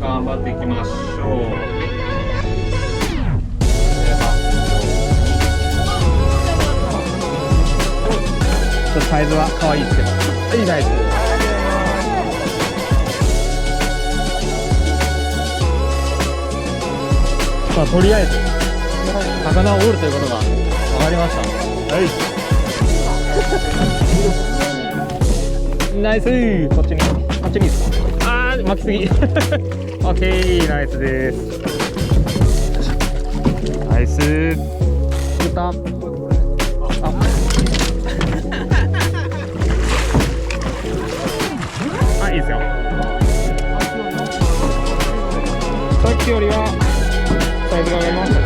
頑張っていきましょう。ちょっとサイズは可愛いですけど、いいナイス。さあ、とりあえず魚を折るということが分かりました。はいナイスー。こっちにあー、巻きすぎオッケー、ナイスです。ナイスー。作った。いいですよ。さっきよりはサイズが上がりましたね。